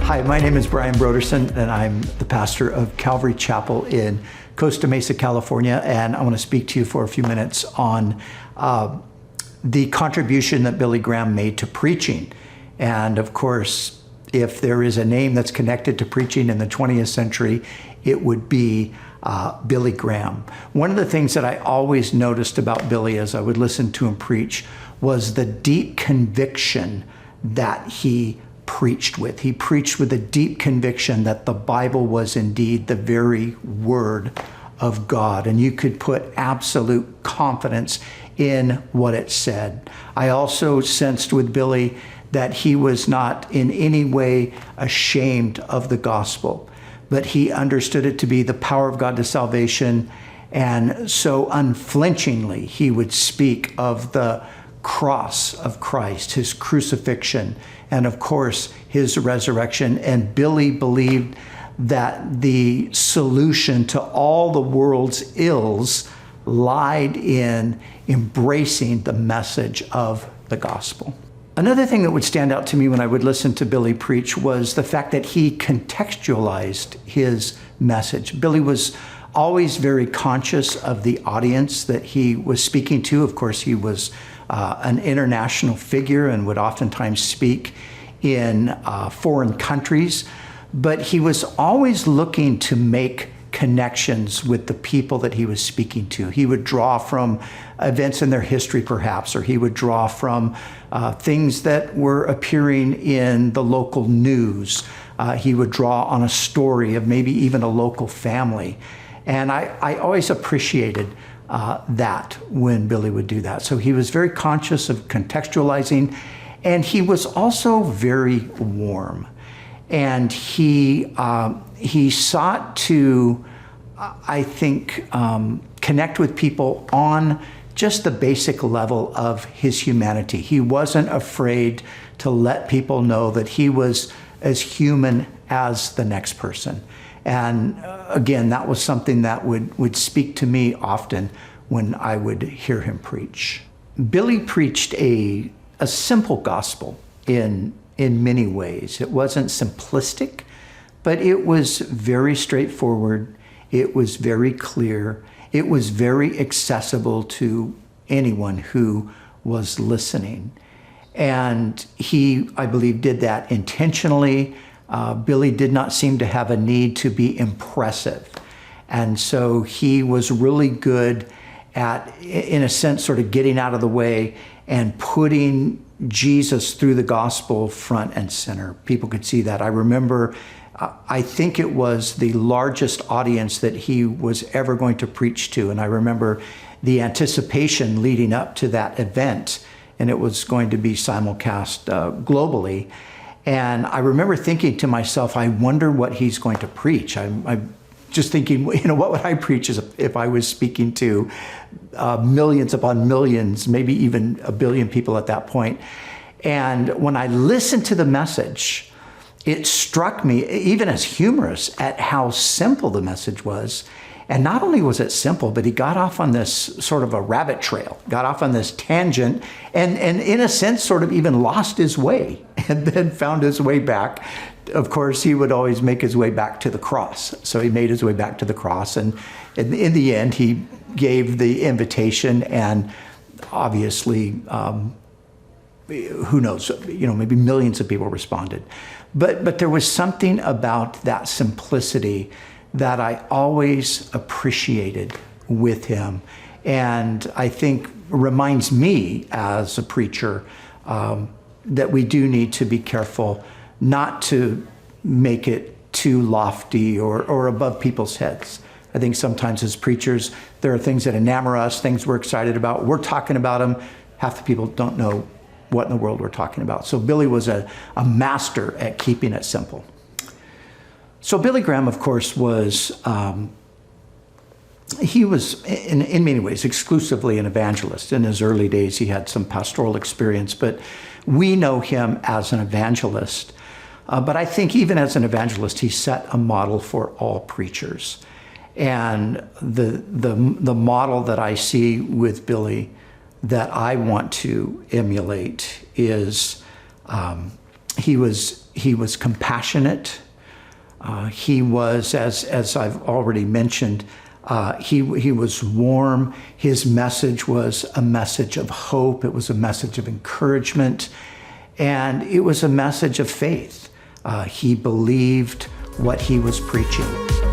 Hi, my name is Brian Brodersen, and I'm the pastor of Calvary Chapel in Costa Mesa, California, and I want to speak to you for a few minutes on the contribution that Billy Graham made to preaching. And of course, if there is a name that's connected to preaching in the 20th century, it would be Billy Graham. One of the things that I always noticed about Billy as I would listen to him preach was the deep conviction that he preached with. He preached with a deep conviction that the Bible was indeed the very word of God, and you could put absolute confidence in what it said. I also sensed with Billy that he was not in any way ashamed of the gospel, but he understood it to be the power of God to salvation, and so unflinchingly he would speak of the cross of Christ, his crucifixion, and of course his resurrection. And Billy believed that the solution to all the world's ills lied in embracing the message of the gospel. Another thing that would stand out to me when I would listen to Billy preach was the fact that he contextualized his message. Billy was always very conscious of the audience that he was speaking to. Of course, he was an international figure and would oftentimes speak in foreign countries, but he was always looking to make connections with the people that he was speaking to. He would draw from events in their history, perhaps, or he would draw from things that were appearing in the local news. He would draw on a story of maybe even a local family. And I always appreciated that when Billy would do that. So he was very conscious of contextualizing, and he was also very warm. And he sought to, I think, connect with people on just the basic level of his humanity. He wasn't afraid to let people know that he was as human as the next person. And again, that was something that would speak to me often when I would hear him preach. Billy preached a simple gospel in many ways. It wasn't simplistic, but it was very straightforward. It was very clear. It was very accessible to anyone who was listening. And he, I believe, did that intentionally. Billy did not seem to have a need to be impressive. And so he was really good at, in a sense, sort of getting out of the way and putting Jesus through the gospel front and center. People could see that. I remember, I think it was the largest audience that he was ever going to preach to. And I remember the anticipation leading up to that event, and it was going to be simulcast globally. And I remember thinking to myself, I wonder what he's going to preach. I'm just thinking, what would I preach if I was speaking to millions upon millions, maybe even a billion people at that point. And when I listened to the message, it struck me, even as humorous, at how simple the message was. And not only was it simple, but he got off on this sort of a rabbit trail, got off on this tangent, and in a sense sort of even lost his way and then found his way back. Of course, he would always make his way back to the cross. So he made his way back to the cross, and in the end, he gave the invitation, and obviously, who knows, maybe millions of people responded. But there was something about that simplicity that I always appreciated with him, and I think reminds me as a preacher that we do need to be careful not to make it too lofty or above people's heads. I think sometimes as preachers, there are things that enamor us, things we're excited about. We're talking about them. Half the people don't know what in the world we're talking about. So Billy was a master at keeping it simple. So Billy Graham, of course, was, he was in many ways exclusively an evangelist. In his early days, he had some pastoral experience, but we know him as an evangelist. But I think even as an evangelist, he set a model for all preachers. And the model that I see with Billy that I want to emulate is he was compassionate. He was, as I've already mentioned, he was warm. His message was a message of hope. It was a message of encouragement. And it was a message of faith. He believed what he was preaching.